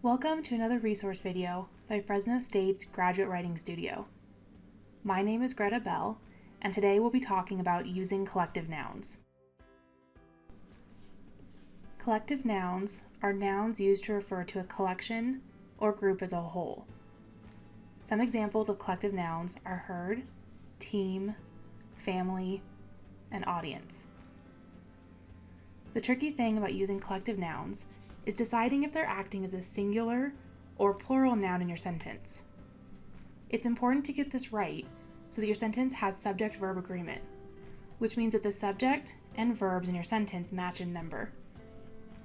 Welcome to another resource video by Fresno State's Graduate Writing Studio. My name is Greta Bell, and today we'll be talking about using collective nouns. Collective nouns are nouns used to refer to a collection or group as a whole. Some examples of collective nouns are herd, team, family, and audience. The tricky thing about using collective nouns is deciding if they're acting as a singular or plural noun in your sentence. It's important to get this right so that your sentence has subject-verb agreement, which means that the subject and verbs in your sentence match in number.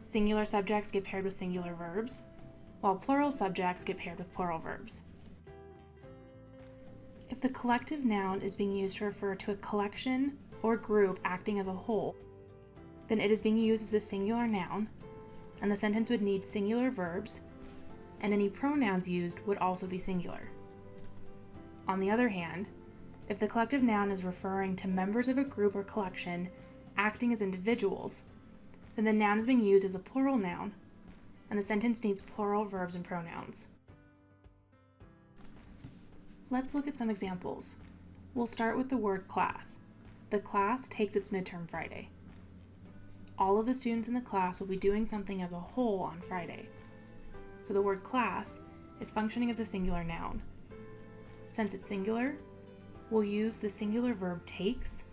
Singular subjects get paired with singular verbs, while plural subjects get paired with plural verbs. If the collective noun is being used to refer to a collection or group acting as a whole, then it is being used as a singular noun, and the sentence would need singular verbs, and any pronouns used would also be singular. On the other hand, if the collective noun is referring to members of a group or collection acting as individuals, then the noun is being used as a plural noun, and the sentence needs plural verbs and pronouns. Let's look at some examples. We'll start with the word class. The class takes its midterm Friday. All of the students in the class will be doing something as a whole on Friday. So the word class is functioning as a singular noun. Since it's singular, we'll use the singular verb takes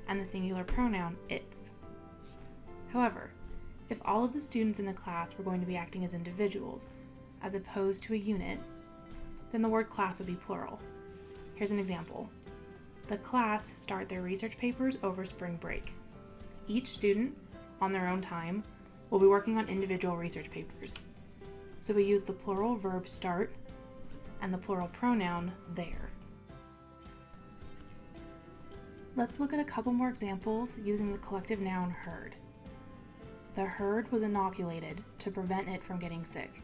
and the singular pronoun its. However, if all of the students in the class were going to be acting as individuals as opposed to a unit, then the word class would be plural. Here's an example. The class start their research papers over spring break. Each student, on their own time, will be working on individual research papers. So we use the plural verb start and the plural pronoun their. Let's look at a couple more examples using the collective noun herd. The herd was inoculated to prevent it from getting sick.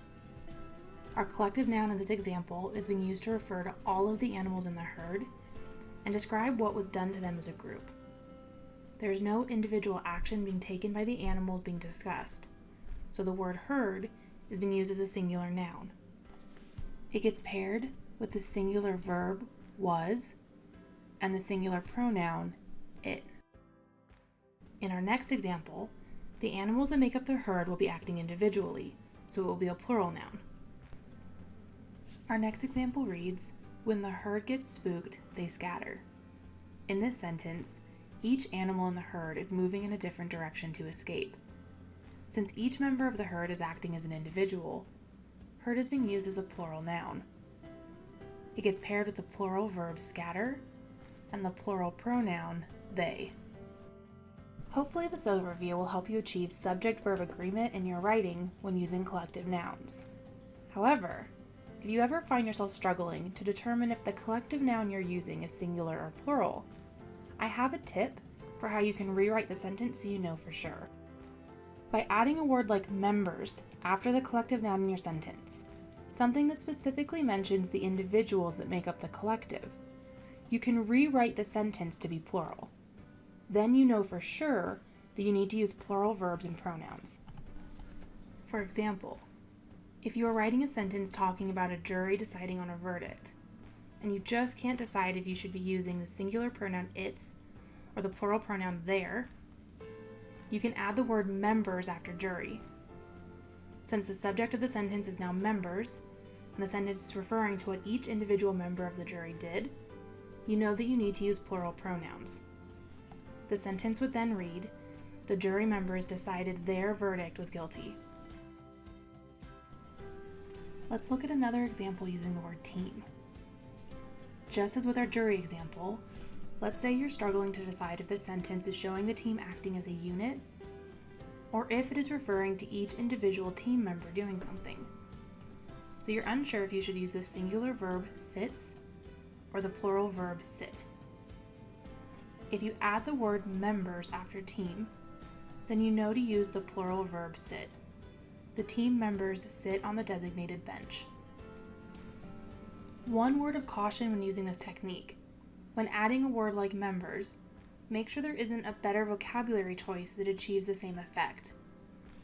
Our collective noun in this example is being used to refer to all of the animals in the herd and describe what was done to them as a group. There is no individual action being taken by the animals being discussed, so the word herd is being used as a singular noun. It gets paired with the singular verb was and the singular pronoun it. In our next example, the animals that make up the herd will be acting individually, so it will be a plural noun. Our next example reads, when the herd gets spooked, they scatter. In this sentence, each animal in the herd is moving in a different direction to escape. Since each member of the herd is acting as an individual, herd is being used as a plural noun. It gets paired with the plural verb scatter and the plural pronoun they. Hopefully this overview will help you achieve subject-verb agreement in your writing when using collective nouns. However, if you ever find yourself struggling to determine if the collective noun you're using is singular or plural, I have a tip for how you can rewrite the sentence so you know for sure. By adding a word like members after the collective noun in your sentence, something that specifically mentions the individuals that make up the collective, you can rewrite the sentence to be plural. Then you know for sure that you need to use plural verbs and pronouns. For example, if you are writing a sentence talking about a jury deciding on a verdict, and you just can't decide if you should be using the singular pronoun its or the plural pronoun their, you can add the word members after jury. Since the subject of the sentence is now members, and the sentence is referring to what each individual member of the jury did, you know that you need to use plural pronouns. The sentence would then read, the jury members decided their verdict was guilty. Let's look at another example using the word team. Just as with our jury example, let's say you're struggling to decide if this sentence is showing the team acting as a unit, or if it is referring to each individual team member doing something. So you're unsure if you should use the singular verb sits or the plural verb sit. If you add the word members after team, then you know to use the plural verb sit. The team members sit on the designated bench. One word of caution when using this technique. When adding a word like members, make sure there isn't a better vocabulary choice that achieves the same effect.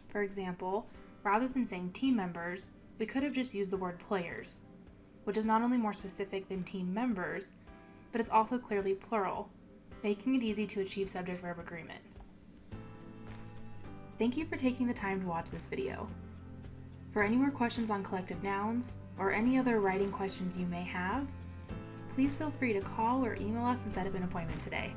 For example, rather than saying team members, we could have just used the word players, which is not only more specific than team members, but it's also clearly plural, making it easy to achieve subject-verb agreement. Thank you for taking the time to watch this video. For any more questions on collective nouns, or any other writing questions you may have, please feel free to call or email us and set up an appointment today.